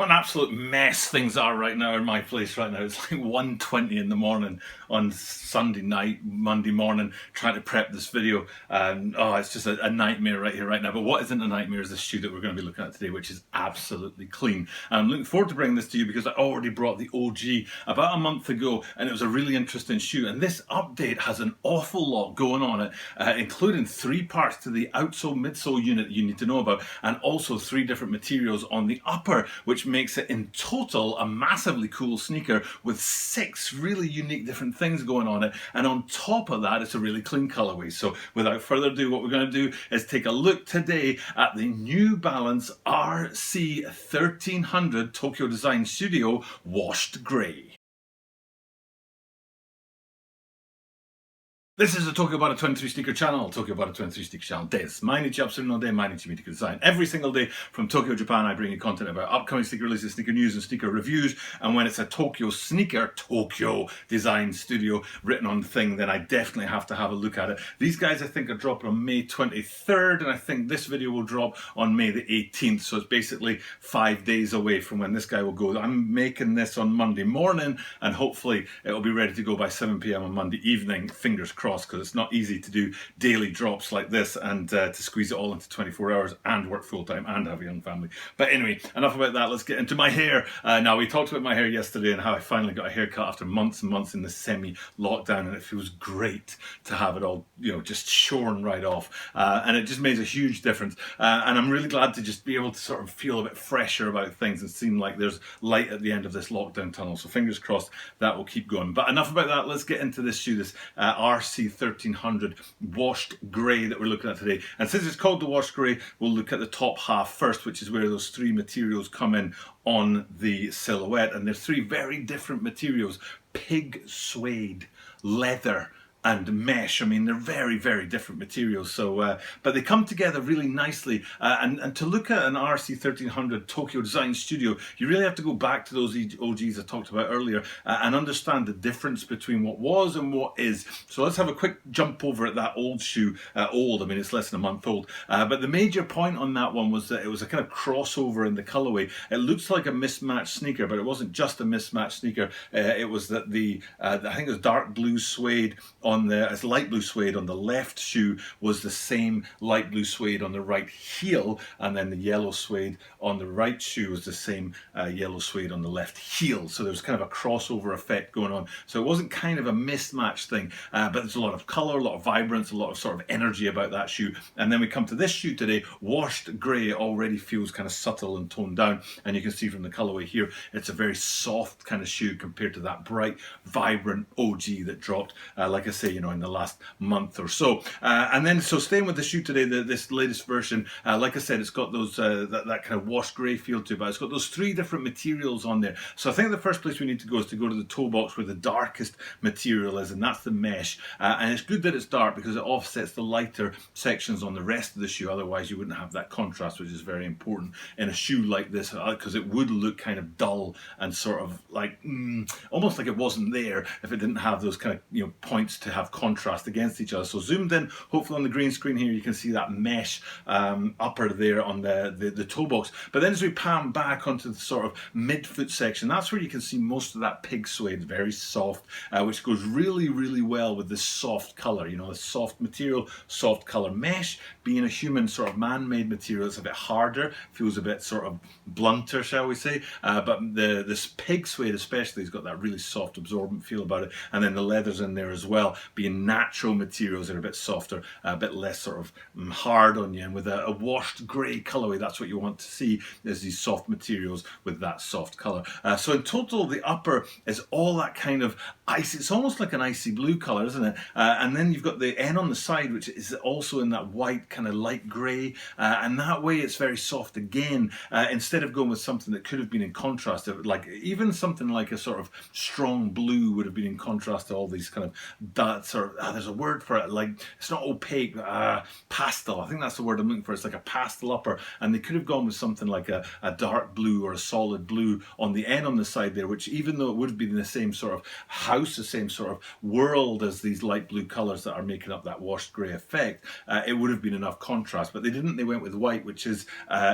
What an absolute mess things are right now in my place right now. It's like 1:20 in the morning on Sunday night, Monday morning, trying to prep this video. It's just a nightmare right here, right now. But what isn't a nightmare is the shoe that we're going to be looking at today, which is absolutely clean. And I'm looking forward to bringing this to you because I already brought the OG about a month ago, and it was a really interesting shoe. And this update has an awful lot going on it, including 3 parts to the outsole, midsole unit that you need to know about, and also 3 different materials on the upper, which makes it in total a massively cool sneaker with 6 really unique different things going on it. And on top of that, it's a really clean colorway. So without further ado, what we're going to do is take a look today at the New Balance RC 1300 Tokyo Design Studio Washed Grey. This is the Tokyo Bara 23 Sneaker Channel, Tokyo Bara 23 Sneaker Channel desu. Mainichi upstream all day, mainichi meet design. Every single day from Tokyo, Japan, I bring you content about upcoming sneaker releases, sneaker news, and sneaker reviews. And when it's a Tokyo sneaker, Tokyo Design Studio written on the thing, then I definitely have to have a look at it. These guys, I think, are dropping on May 23rd, and I think this video will drop on May the 18th. So it's basically 5 days away from when this guy will go. I'm making this on Monday morning, and hopefully it'll be ready to go by 7 p.m. on Monday evening. Fingers crossed, because it's not easy to do daily drops like this and to squeeze it all into 24 hours and work full-time and have a young family. But anyway, enough about that. Let's get into my hair. Now, we talked about my hair yesterday and how I finally got a haircut after months and months in the semi-lockdown, and it feels great to have it all, just shorn right off. And it just makes a huge difference. And I'm really glad to just be able to sort of feel a bit fresher about things and seem like there's light at the end of this lockdown tunnel. So fingers crossed that will keep going. But enough about that. Let's get into this shoe, this RC 1300 washed grey that we're looking at today. And since it's called the washed grey, we'll look at the top half first, which is where those 3 materials come in on the silhouette. And there's 3 very different materials: pig suede, leather, and mesh. I mean, they're very, very different materials. So, but they come together really nicely. And to look at an RC 1300 Tokyo Design Studio, you really have to go back to those OGs I talked about earlier and understand the difference between what was and what is. So let's have a quick jump over at that old shoe. I mean, it's less than a month old. But the major point on that one was that it was a kind of crossover in the colorway. It looks like a mismatched sneaker, but it wasn't just a mismatched sneaker. It was that I think it was dark blue suede it's light blue suede on the left shoe was the same light blue suede on the right heel, and then the yellow suede on the right shoe was the same yellow suede on the left heel. So there was kind of a crossover effect going on. So it wasn't kind of a mismatched thing, but there's a lot of color, a lot of vibrance, a lot of sort of energy about that shoe. And then we come to this shoe today, washed grey. It already feels kind of subtle and toned down, and you can see from the colorway here, it's a very soft kind of shoe compared to that bright, vibrant OG that dropped, like I say, in the last month or so. And then, so staying with the shoe today, this latest version, like I said, it's got those that kind of washed grey feel to it, but it's got those 3 different materials on there. So I think the first place we need to go is to go to the toe box where the darkest material is, and that's the mesh. And it's good that it's dark because it offsets the lighter sections on the rest of the shoe. Otherwise, you wouldn't have that contrast, which is very important in a shoe like this, because it would look kind of dull and sort of like almost like it wasn't there if it didn't have those kind of points to have contrast against each other. So zoomed in, hopefully on the green screen here, you can see that mesh upper there on the toe box. But then as we pan back onto the sort of midfoot section, that's where you can see most of that pig suede, very soft, which goes really, really well with this soft color. The soft material, soft color. Mesh, being a human sort of man-made material, it's a bit harder, feels a bit sort of blunter, shall we say. But this pig suede especially has got that really soft, absorbent feel about it. And then the leather's in there as well, being natural materials that are a bit softer, a bit less sort of hard on you, and with a washed grey colorway, that's what you want to see, is these soft materials with that soft color. So in total, the upper is all that kind of icy, it's almost like an icy blue color, isn't it? And then you've got the N on the side, which is also in that white kind of light grey, and that way it's very soft again. Instead of going with something that could have been in contrast, like even something like a sort of strong blue would have been in contrast to all these kind of sort of, there's a word for it, like, it's not opaque, pastel. I think that's the word I'm looking for. It's like a pastel upper, and they could have gone with something like a dark blue or a solid blue on the N on the side there, which, even though it would have been the same sort of house, the same sort of world as these light blue colours that are making up that washed grey effect, it would have been enough contrast. But they didn't. They went with white, which is,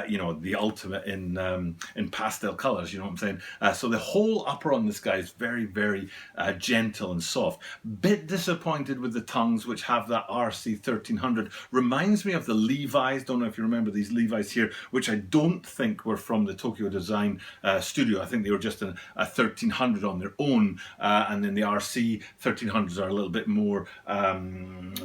you know, the ultimate in pastel colours. You know what I'm saying? So the whole upper on this guy is very, very gentle and soft. Bit disappointed with the tongues, which have that RC 1300. Reminds me of the Levi's. Don't know if you remember these Levi's here, which I don't think were from the Tokyo Design Studio. I think they were just a 1300 on their own, and then the RC 1300s are a little bit more,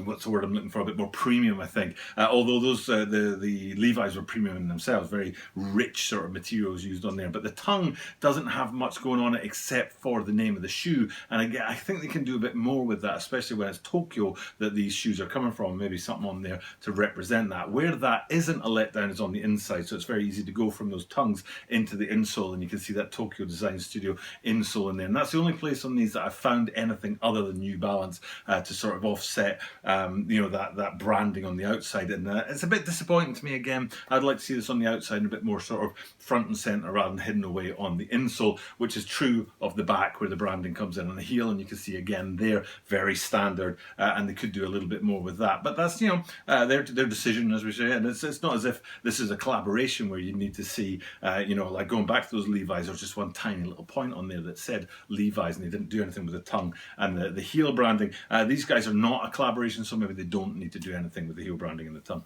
what's the word I'm looking for, a bit more premium, I think. Although those the Levi's were premium in themselves, very rich sort of materials used on there. But the tongue doesn't have much going on it except for the name of the shoe, and again, I think they can do a bit more with that, especially when it's Tokyo that these shoes are coming from. Maybe something on there to represent that. Where that isn't a letdown is on the inside, so it's very easy to go from those tongues into the insole, and you can see that Tokyo Design Studio insole in there. And that's the only place on these that I've found anything other than New Balance to sort of offset, you know, that branding on the outside. And it's a bit disappointing to me. Again, I'd like to see this on the outside and a bit more sort of front and center rather than hidden away on the insole, which is true of the back where the branding comes in on the heel. And you can see again they're very standard, and they could do a little bit more with that. But that's, you know, their decision, as we say. And it's not as if this is a collaboration where you need to see, you know, like going back to those Levi's, there was just one tiny little point on there that said Levi's, and they didn't do anything with the tongue and the heel branding. These guys are not a collaboration, so maybe they don't need to do anything with the heel branding and the tongue.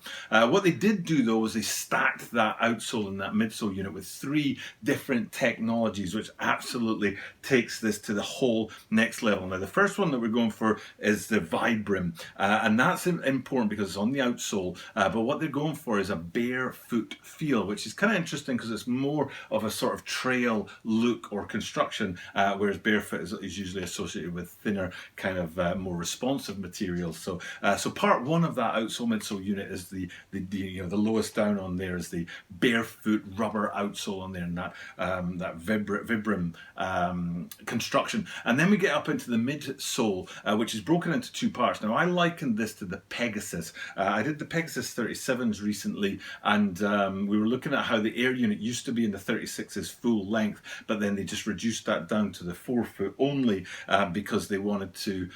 What they did do though was they stacked that outsole and that midsole unit with 3 different technologies, which absolutely takes this to the whole next level. Now the first one that we're going for is the Vibram, and that's important because it's on the outsole, but what they're going for is a barefoot feel, which is kind of interesting because it's more of a sort of trail look or construction, whereas barefoot is usually associated with thinner, kind of more responsive materials. So part 1 of that outsole midsole unit is the you know, the lowest down on there is the barefoot rubber outsole on there, and that Vibram construction. And then we get up into the midsole, which is broken into 2 parts. Now I likened this to the Pegasus. I did the Pegasus 37s recently, and we were looking at how the air unit used to be in the 36s full length, but then they just reduced that down to the 4 foot only, because they wanted to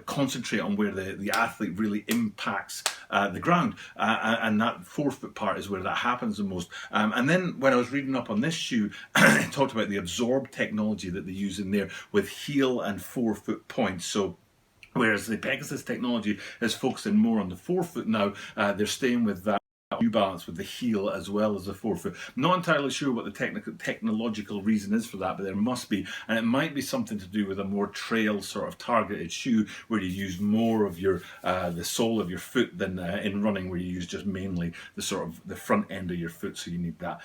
concentrate on where the athlete really impacts the ground, and that 4 foot part is where that happens the most. And then when I was reading up on this shoe, it talked about the absorb technology that they use in there with heel and 4 foot points. So whereas the Pegasus technology is focusing more on the 4 foot now, they're staying with that New Balance with the heel as well as the 4 foot. Not entirely sure what the technological reason is for that, but there must be, and it might be something to do with a more trail sort of targeted shoe where you use more of your the sole of your foot than in running, where you use just mainly the sort of the front end of your foot. So you need that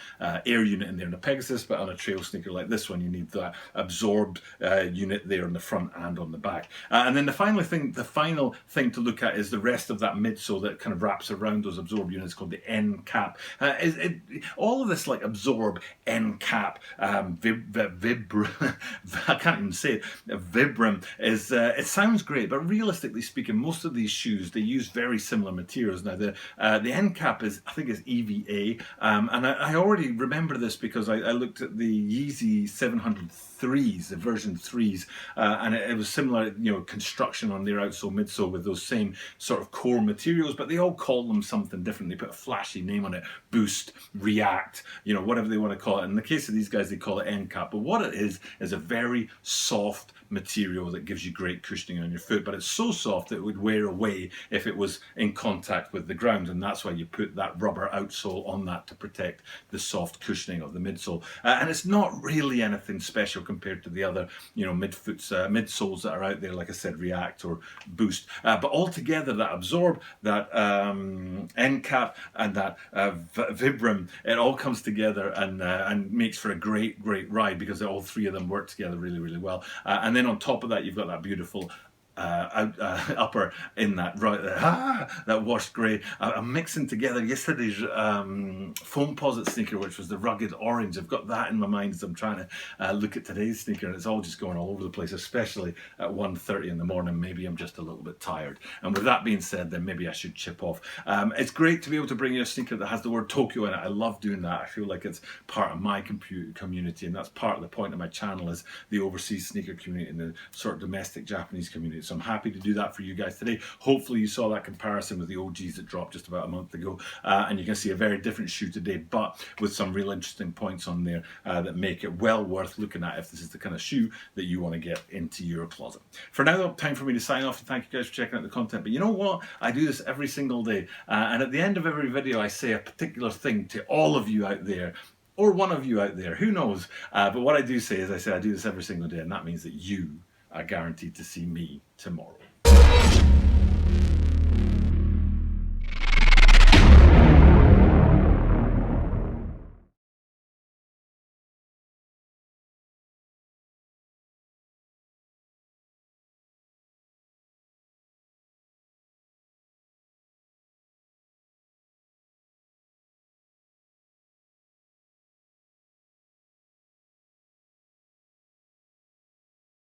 air unit in there in a Pegasus, but on a trail sneaker like this one, you need that absorbed unit there on the front and on the back. And then the final thing to look at is the rest of that midsole that kind of wraps around those absorb units, called the end cap. All of this, like absorb, end cap, Vibram, I can't even say it, Vibram, is, it sounds great, but realistically speaking, most of these shoes, they use very similar materials. Now the end cap is, I think, is EVA, and I already remember this because I looked at the Yeezy 703s, the version 3s, and it was similar, you know, construction on their outsole, midsole with those same sort of core materials, but they all call them something different. They put a flashy name on it: Boost, React, you know, whatever they want to call it. In the case of these guys, they call it end cap, but what it is a very soft material that gives you great cushioning on your foot, but it's so soft that it would wear away if it was in contact with the ground, and that's why you put that rubber outsole on that to protect the soft cushioning of the midsole. And it's not really anything special compared to the other, you know, midsoles that are out there, like I said, React or Boost. But altogether, that absorb, that end cap, and that Vibram, it all comes together and makes for a great ride, because all 3 of them work together really, really well. And then on top of that, you've got that beautiful upper in that right there, that washed grey. I'm mixing together yesterday's foamposite sneaker, which was the rugged orange. I've got that in my mind as I'm trying to look at today's sneaker, and it's all just going all over the place, especially at 1:30 in the morning. Maybe I'm just a little bit tired. And with that being said, then maybe I should chip off. It's great to be able to bring you a sneaker that has the word Tokyo in it. I love doing that. I feel like it's part of my community, and that's part of the point of my channel, is the overseas sneaker community and the sort of domestic Japanese community. So I'm happy to do that for you guys today. Hopefully you saw that comparison with the OGs that dropped just about a month ago, and you can see a very different shoe today, but with some real interesting points on there that make it well worth looking at if this is the kind of shoe that you want to get into your closet. For now though, time for me to sign off, and thank you guys for checking out the content. But you know what? I do this every single day, and at the end of every video I say a particular thing to all of you out there, or one of you out there, who knows, but what I do say is I do this every single day, and that means that you are guaranteed to see me tomorrow.